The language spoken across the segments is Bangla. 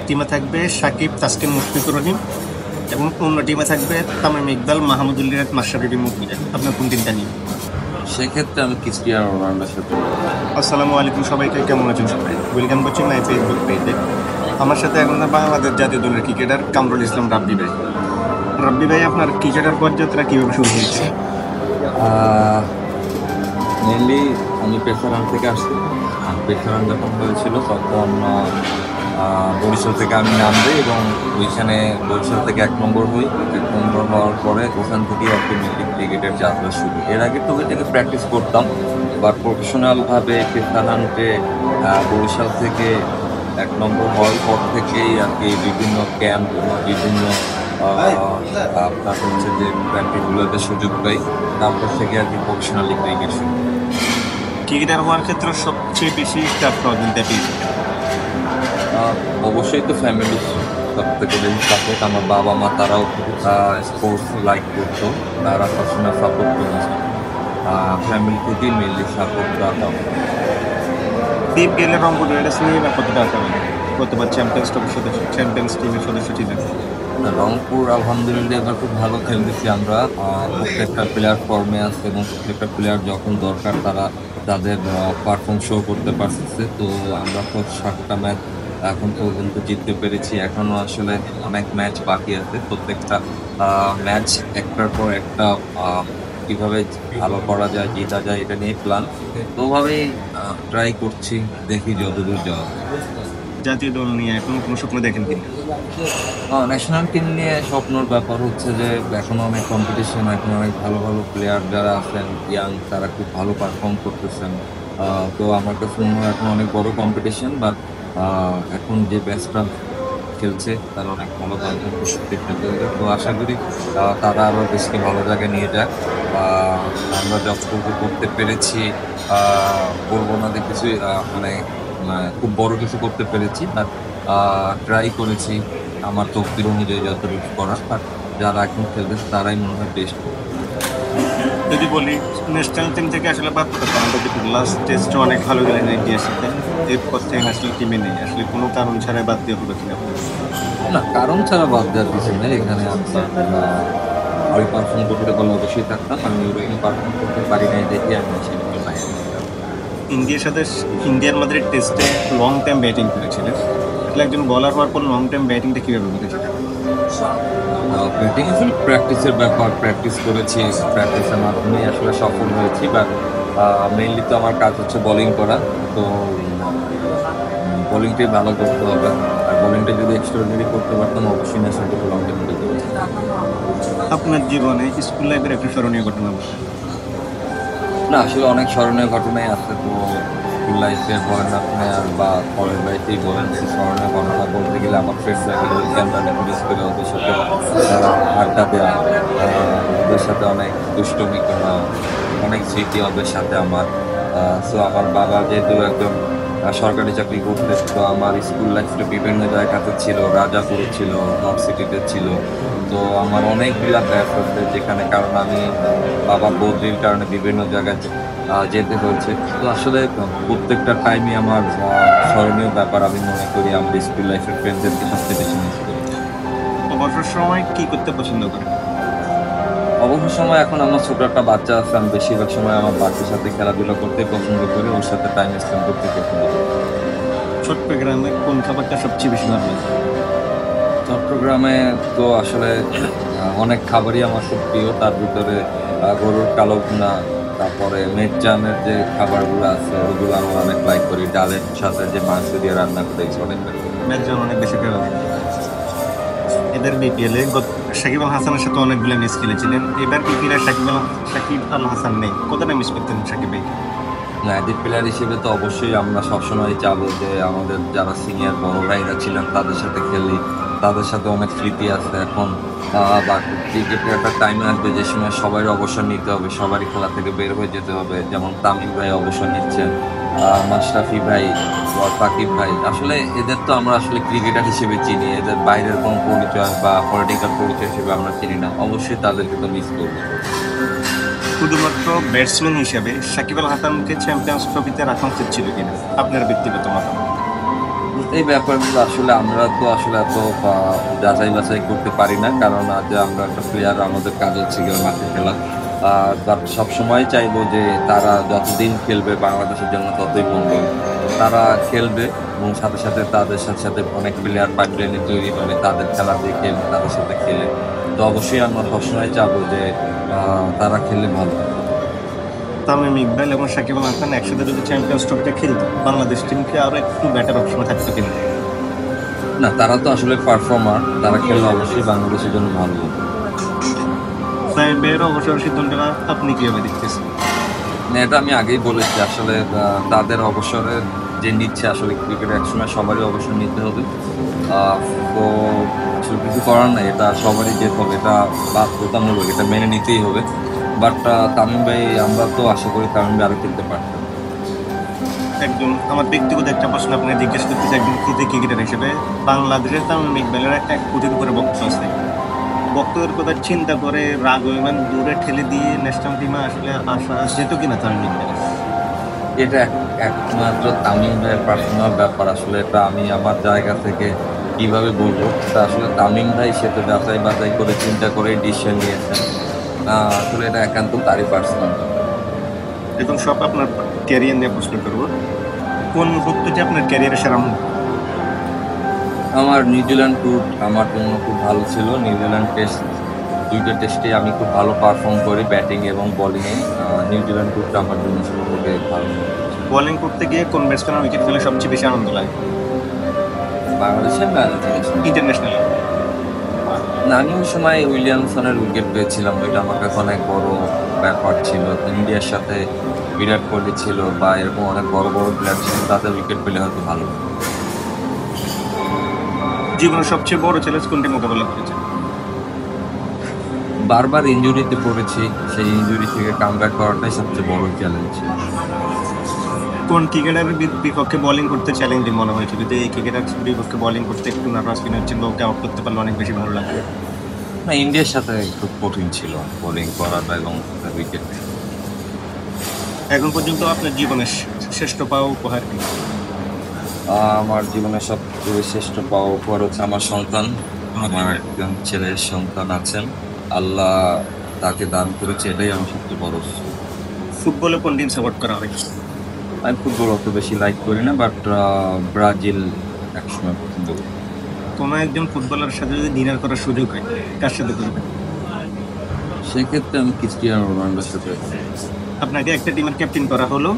টিমে থাকবে সাকিব, তাসকিন, মুশফিকুর রহিম এবং অন্য টিমে থাকবে তামিম ইকবাল, মাহমুদুল রিয়াদ, মাশরাফি মুকিরা। আপনার কোন টিমটা নিয়ে? সেক্ষেত্রে আমি ক্রিস্টিয়ানো রোনাল্ডোর সাথে। আসসালামু আলাইকুম সবাইকে, কেমন আছেন সবাই? ওয়েলকাম করছি মাই ফেসবুক পেজে। আমার সাথে এখন বাংলাদেশ জাতীয় দলের ক্রিকেটার কামরুল ইসলাম রাব্বি ভাই। রাব্বি ভাই, আপনার ক্রিকেটার পদযাত্রা কীভাবে শুরু হয়েছে? মেনলি আমি পেসারান থেকে আসছি। পেসারান যখন হয়েছিল তখন বরিশাল থেকে আমি নামবে এবং ওইখানে বরিশাল থেকে 1 নম্বর হই। 1 নম্বর হওয়ার পরে ওখান থেকে অটোমেটিক ক্রিকেটের যাত্রা শুরু। এর আগে তো থেকে প্র্যাকটিস করতাম, এবার প্রফেশনালভাবে পেসারানকে বরিশাল থেকে 1 নম্বর হওয়ার পর থেকেই আর কি বিভিন্ন ক্যাম্প, বিভিন্ন আপনার হচ্ছে যে প্র্যাকটিসগুলোতে সুযোগ পাই। তারপর থেকে আর কি প্রফেশনালি ক্রিকেট শুরু। ক্রিকেটার হওয়ার ক্ষেত্রে সবচেয়ে বেশি সহযোগিতা পেয়েছে? অবশ্যই তো ফ্যামিলি সব থেকে বেশি সাপোর্ট। আমার বাবা মা তারাও স্পোর্টস লাইক করতো, তারা সবসময় সাপোর্ট করেছে। ফ্যামিলি থেকেই মেনলি সাপোর্ট দেওয়া। টিম গেলে রংপুর রাইডার্স নিয়ে বা কতটা আশাবাদী? গতবার চ্যাম্পিয়ন্স টিমের সদস্য ছিলেন। রংপুর আলহামদুলিল্লাহ এবার খুব ভালো খেলতেছি আমরা। প্রত্যেকটা প্লেয়ার ফর্মে আছে এবং প্রত্যেকটা প্লেয়ার যখন দরকার তারা তাদের পারফর্ম শো করতে পারতেছে। তো আমরা তো 7টা ম্যাচ এখন পর্যন্ত জিততে পেরেছি। এখনও আসলে অনেক ম্যাচ বাকি আছে। প্রত্যেকটা ম্যাচ একটার পর একটা কীভাবে ভালো করা যায়, জেতা যায়, এটা নিয়ে প্ল্যান। তো ওভাবেই ট্রাই করছি, দেখি যতদূর যাওয়া। জাতীয় দল নিয়ে এখন কোনো স্বপ্ন দেখেন কিনা? ন্যাশনাল টিম নিয়ে স্বপ্নর ব্যাপার হচ্ছে যে এখনও অনেক কম্পিটিশন, এখন অনেক ভালো ভালো প্লেয়ার যারা আছেন ইয়াং, তারা খুব ভালো পারফর্ম করতেছেন। তো আমার কাছে মনে হয় এখন অনেক বড় কম্পিটিশন, বাট এখন যে ব্যাচটা খেলছে তারা অনেক ভালো পারফর্ম করতে খেলতে। তো আশা করি তারা আরও দেশকে ভালো জায়গায় নিয়ে যাক। আমরা যতটুকু করতে পেরেছি, বলবো না যে কিছু মানে খুব বড় কিছু করতে পেরেছি, বাট ট্রাই করেছি আমার তকদির অনুযায়ী যতটুকু করার। বাট যারা এখন খেলতেছে তারাই মনে হয় বেস্ট। যদি বলি ন্যাশনাল টিম থেকে আসলে বাদ পড়ে, আমাদের যদি লাস্ট টেস্টে অনেক ভালো গেলেন ইতিহাসে, এরপর থেকে ন্যাশনাল টিমে নেই, আসলে কোনো কারণ ছাড়াই বাদ দিয়ে হলো কিনা? না, কারণ ছাড়া বাদ দেওয়ার কিছু নেই। এখানে ওই পারফর্ম করতে বলে অবশ্যই থাকতাম। আমি ওই পারফর্ম করতে পারি নাই দেখে আমি সেখানে বাইরে। ইন্ডিয়ার মাদ্রিদ টেস্টে লং টাইম ব্যাটিং করেছিলেন। আসলে একজন বলার হওয়ার পর লং টাইম ব্যাটিংটা কীভাবে করেছিলেন? ব্যাটিং আসলে প্র্যাকটিসের ব্যাপার। প্র্যাকটিস করেছি, প্র্যাকটিসের মাধ্যমেই আসলে সফল হয়েছি। বাট মেইনলি তো আমার কাজ হচ্ছে বোলিং করা। তো বোলিংটাই ভালো করতে হবে। আর বোলিংটা যদি এক্সট্রাঅর্ডিনারি করতে পারতাম অবশ্যই ন্যাশনাল টিমে লং টাইম খেলতে পারতাম। আপনার জীবনে স্কুল লাইফের একটা স্মরণীয় ঘটনা বলুন। না, আসলে অনেক স্মরণীয় ঘটনাই আছে। তো স্কুল লাইফে বলেন আপনি আর বা কলেজ লাইফেই বলেন, স্মরণীয় ঘটনা বলতে গেলে আমার ফ্রেন্ডরা ক্যামেরা মিস করে ওদের সাথে আড্ডা দেওয়া, ওদের সাথে অনেক দুষ্টমি করা, অনেক স্মৃতি ওদের সাথে আমার। সো আমার বাবা যেহেতু একজন সরকারি চাকরি করতে, তো আমার স্কুল লাইফটা বিভিন্ন জায়গাতে ছিল। রাজাপুরে ছিল, নর্থ সিটিতে ছিল। তো আমার অনেকগুলা ব্যাচ আছে যেখানে, কারণ আমি বাবার বদলির কারণে বিভিন্ন জায়গায় যেতে হয়েছে। তো আসলে প্রত্যেকটা টাইমই আমার স্মরণীয় ব্যাপার। আমি মনে করি আমার স্কুল লাইফের ফ্রেন্ডদেরকে সবচেয়ে বেশি মিস করি। অবসর সময় কি করতে পছন্দ করেন? অবসর সময় এখন আমার ছোট একটা বাচ্চা আছে, আমি বেশিরভাগ সময় আমার বাচ্চার সাথে খেলাধুলা করতে পছন্দ করি, ওর সাথে টাইম স্পেন্ড করতে পছন্দ করি। চট্টগ্রামে কোন খাবারটা সবচেয়ে বেশি ভালো লাগে? চট্টগ্রামে তো আসলে অনেক খাবারই আমার খুব প্রিয়। তার ভিতরে গরুর কালো ভুনা, তারপরে মেটজানের যে খাবারগুলো আছে ওগুলো আমি অনেক লাইক করি। ডালের সাথে যে মাংস দিয়ে রান্না করে অনেক লাইক করি। ম্যাচজন অনেক বেশি ভালো লাগে। এদের বিপিএলে সাকিব আল হাসানের সাথে অনেকগুলো ম্যাচ খেলেছিলেন। এবার বিপিএলে সাকিব আল হাসান নেই, কতটা মিস করতেন সাকিব ভাই? অ্যাডিট প্লেয়ার হিসেবে তো অবশ্যই আমরা সবসময় চাবো যে আমাদের যারা সিনিয়র বড় ভাইরা ছিলেন তাদের সাথে খেলি, তাদের সাথে অনেক স্মৃতি আছে। এখন বা ক্রিকেটের একটা টাইম আসবে যে সময় সবাই অবসর নিতে হবে, সবারই খেলা থেকে বের হয়ে যেতে হবে। যেমন তামিম ভাই অবসর নিচ্ছেন, মাশরাফি ভাই, সাকিব ভাই। আসলে এদের তো আমরা আসলে ক্রিকেটার হিসেবে চিনি, এদের বাইরের কোনো পরিচয় বা পলিটিক্যাল পরিচয় হিসেবে আমরা চিনি না। অবশ্যই তাদেরকে তো মিস করবো। শুধুমাত্র ব্যাটসম্যান হিসেবে সাকিব আল হাসানকে চ্যাম্পিয়ন্স ট্রফিতে রাখা উচিত ছিল কিনা, আপনার ব্যক্তিগত মতামত? এই ব্যাপারগুলো আসলে আমরা তো আসলে এত যাচাই বাছাই করতে পারি না, কারণ আজ আমরা একটা প্লেয়ার, আমাদের কাজ হচ্ছে গিয়ে মাঠে খেলা। বাট সবসময় চাইবো যে তারা যতদিন খেলবে বাংলাদেশের জন্য ততই মঙ্গল। তো তারা খেলবে এবং সাথে, সাথে তাদের সাথে, সাথে অনেক প্লেয়ার পাইপলাইনে তৈরি হবে তাদের খেলা দেখে এবং তাদের সাথে খেলে। তো অবশ্যই আমরা সবসময় চাবো যে তারা খেললে ভালো। তামিম ইকবাল এবং সাকিব আল হাসান একসাথে যদি চ্যাম্পিয়ন্স ট্রফিটা খেলতো, বাংলাদেশ টিমকে আরো একটু বেটার অপশন থাকতো কিন্তু। না, তারা তো আসলে পারফর্মার, তারা খেললে অবশ্যই বাংলাদেশের জন্য ভালো হবে। তামিম ভাইয়ের অবসর সিদ্ধান্তটা আপনি কিভাবে দেখতেছেন? না, এটা আমি আগেই বলেছি আসলে তাদের অবসরের যে নিচ্ছে আসলে ক্রিকেট একসময় সবারই অবসর নিতে হবে। আহ, তো আসলে কিছু করার নাই, এটা সবারই যেতে হবে, এটা বাধ্যতামূলক, এটা মেনে নিতেই হবে। বাট তামিম ভাই, আমরা তো আশা করি তামিম ভাই আরো খেলতে পারতেন। একজন আমার ব্যক্তিগত একটা প্রশ্ন আপনাকে জিজ্ঞেস করতেছি, একজন ক্রিকেটার হিসেবে বাংলাদেশের তামিম ইকবালের 1 কোটির উপরে বক্তব্য আছে। বক্তব্যের কথা চিন্তা করে রাগ অভিমান দূরে ঠেলে দিয়ে ন্যাশনাল টিমে আসলে আসা যেত কিনা তামিম ইকবাল? এটা একমাত্র তামিম ভাইয়ের পার্সোনাল ব্যাপার, আসলে এটা আমি আমার জায়গা থেকে কিভাবে বলবো, এটা আসলে তামিম ভাই সে তো যাচাই বাছাই করে চিন্তা করে ডিসিশন নিয়েছেন। আসলে এটা একান্ত তারই পার্সোনাল ব্যাপার। এখন সব আপনার ক্যারিয়ার নিয়ে প্রশ্ন করবো। কোন মুহূর্তটি আপনার ক্যারিয়ারের সেরা মুহূর্ত? আমার নিউজিল্যান্ড ট্যুর আমার জন্য খুব ভালো ছিল। নিউজিল্যান্ড টেস্ট, 2টা টেস্টে আমি খুব ভালো পারফর্ম করি ব্যাটিং এবং বোলিংয়ে। নিউজিল্যান্ড ট্যুরটা আমার জন্য সবথেকে ভালো। বোলিং করতে গিয়ে কোন ব্যাটসম্যানের উইকেট পেলে সবচেয়ে বেশি আনন্দ লাগে? বাংলাদেশের না ইন্টারন্যাশনাল। ইন্টারন্যাশনাল। না, আমি ওই সময় উইলিয়ামসনের উইকেট পেয়েছিলাম, ওইটা আমার কাছে অনেক বড় ব্যাপার ছিল। ইন্ডিয়ার সাথে বিরাট কোহলি ছিল বা এরকম অনেক বড় বড় প্লেয়ার ছিল, তাদের উইকেট পেলে হয়তো ভালো হতো। জীবনের সবচেয়ে বড় চ্যালেঞ্জ কোনটি মোকাবেলা করেছেন? বারবার ইনজুরিতে পড়েছি, সেই ইনজুরি থেকে কামব্যাক করাটাই সবচেয়ে বড় চ্যালেঞ্জ ছিল। কোন ক্রিকেটারের বিপক্ষে বোলিং করতে চ্যালেঞ্জিং মনে হয়েছিল, যে এই ক্রিকেটার বিপক্ষে বোলিং করতে একটু নার্ভাস ফিল হচ্ছিল, ওকে আউট করতে পারলে অনেক বেশি ভালো লাগবে? না, ইন্ডিয়ার সাথে খুব কঠিন ছিল বোলিং করাটা এবং উইকেট। এখন পর্যন্ত আপনার জীবনের শ্রেষ্ঠ পাওয়া উপহার কি? আমার জীবনের সবচেয়ে শ্রেষ্ঠ পাওয়া উপহার হচ্ছে আমার সন্তান। আমার একজন ছেলের সন্তান আছেন, আল্লাহ তাকে দান করেছে, এটাই আমার সবচেয়ে বড় কিছু। ফুটবলে কোন টিম সাপোর্ট করা হয়? আমি ফুটবল অত বেশি লাইক করি না, বাট ব্রাজিল একসময় পছন্দ করি। কোনো একজন ফুটবলারের সাথে যদি ডিনার করার সুযোগ হয়, কার সাথে করবেন? সেক্ষেত্রে আমি ক্রিস্টিয়ানো রোনাল্ডোর সাথে। আপনাকে একটা টিমের ক্যাপ্টেন করা হলো,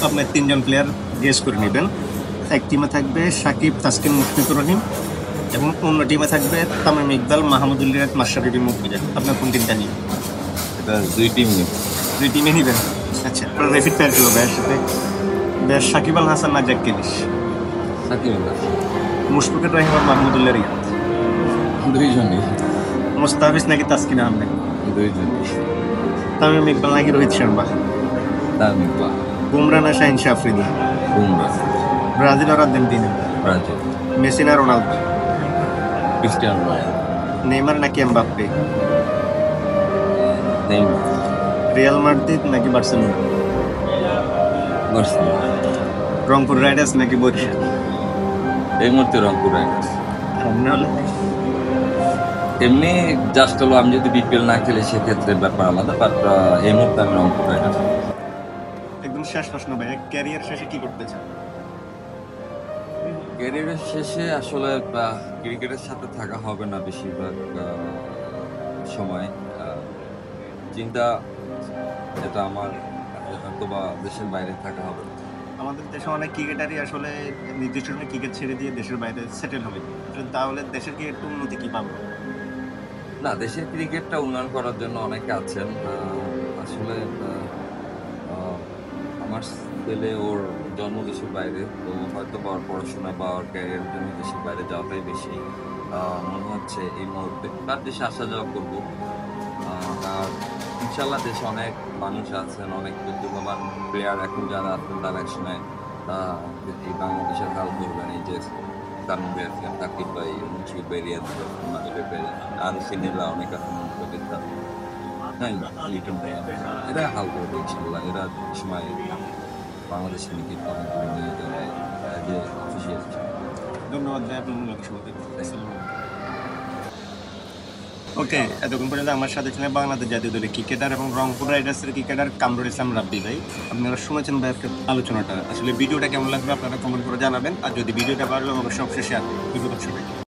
আপনার 3জন প্লেয়ার গেস করে নেবেন। এক টিমে থাকবে সাকিব, তাসকিন, মুশফিকুর রহিম, এবং অন্য টিমে থাকবে তামিম ইকবাল, মাহমুদুল্লাহ, মাশরাফি বিন মুর্তজা। আপনার কোন টিমটা নিবেন? এটা 2 টিম নিয়ে। 2 টিমে নেবেন। আচ্ছা, আপনার রেপিড ফায়ার করবো ভাইয়ের সাথে। ব্যাস সাকিব আল হাসান না জ্যাক কেলিশ? সাকিব আল হাসান। মুশফিকুর রহিম আর মাহমুদুল্লাহ রিয়াদ? দুইজনই। মোস্তাফিজ নাকি তাসকিন আহমেদ? দুইজনই। তামিম ইকবাল নাকি রোহিত শর্মা? তামিম বা বুমরা না শাহিন শাহ আফ্রিদি? বুমরা। ব্রাজিল আর আর্জেন্টিনা? ব্রাজিল। মেসি না রোনালদো? Cristiano Ronaldo. নেইমার নাকি এমবাপ্পে? নেইমার। রিয়াল মাদ্রিদ নাকি বার্সেলোনা? বার্সেলোনা। রংপুর রাইডার্স নাকি বরিশাল? এই মুহূর্তে রংপুর রাইডার্স। সামনে হলে এমনি জাস্ট হলো আমি যদি বিপিএল না খেলে সেক্ষেত্রে ব্যাপার আলাদা, বাট এই মুহূর্তে আমি রংপুর রাইডার্স। একদম শেষ প্রশ্ন ভাই, ক্যারিয়ার শেষে কি করতে চান? ক্যারিয়ারের শেষে আসলে ক্রিকেটের সাথে থাকা হবে না বেশিরভাগ সময়। চিন্তা এটা আমার হয়তো বা দেশের বাইরে থাকা হবে। আমাদের দেশে অনেক ক্রিকেটারই আসলে নির্দিষ্ট সময় ক্রিকেট ছেড়ে দিয়ে দেশের বাইরে সেটেল হবে, তাহলে দেশের কি একটু উন্নতি কি পাবো? না, দেশের ক্রিকেটটা উন্নয়ন করার জন্য অনেকে আছেন। আসলে আহ, আমার ছেলে ওর জন্ম দেশের বাইরে, তো হয়তো বা ওর পড়াশোনা বা ওর ক্যারিয়ারের জন্য দেশের বাইরে যাওয়াটাই বেশি মনে হচ্ছে এই মুহূর্তে। তার দেশে আসা যাওয়া করবো। আর ইনশাল্লাহ দেশে অনেক মানুষ আছেন, অনেক প্রতিভাবান প্লেয়ার এখন যারা আছেন, তারা একসময় এই বাংলাদেশের হাল ধরবেন। এই যে তানভীর আছেন, সাকিব ভাই, মুশফিক ভাই, রিয়াদ ভাই, মাজিদ ভাই, আর সিনেলা অনেক আছেন, হ্যাঁ, লিটন ভাই, এরা হাল ধরবে ইনশাল্লাহ। এরা সময় বাংলাদেশের ক্রিকেট অনেক দূরে নিয়ে যাবে। যে খুশি আছি। ধন্যবাদ ভাই আপনার মূল্যবান সময় দেওয়ার জন্য। ওকে, এতক্ষণ পর্যন্ত আমার সাথে ছিলেন বাংলাদেশ জাতীয় দলের ক্রিকেটার এবং রংপুর রাইডার্সের ক্রিকেটার কামরুল ইসলাম রাব্বি ভাই। আপনারা শুনেছেন ভাই আজকের আলোচনাটা। আসলে ভিডিওটা কেমন লাগবে আপনারা কমেন্ট করে জানাবেন, আর যদি ভিডিওটা ভালো লাগে অবশ্যই শেয়ার করবেন। ধন্যবাদ সবাইকে।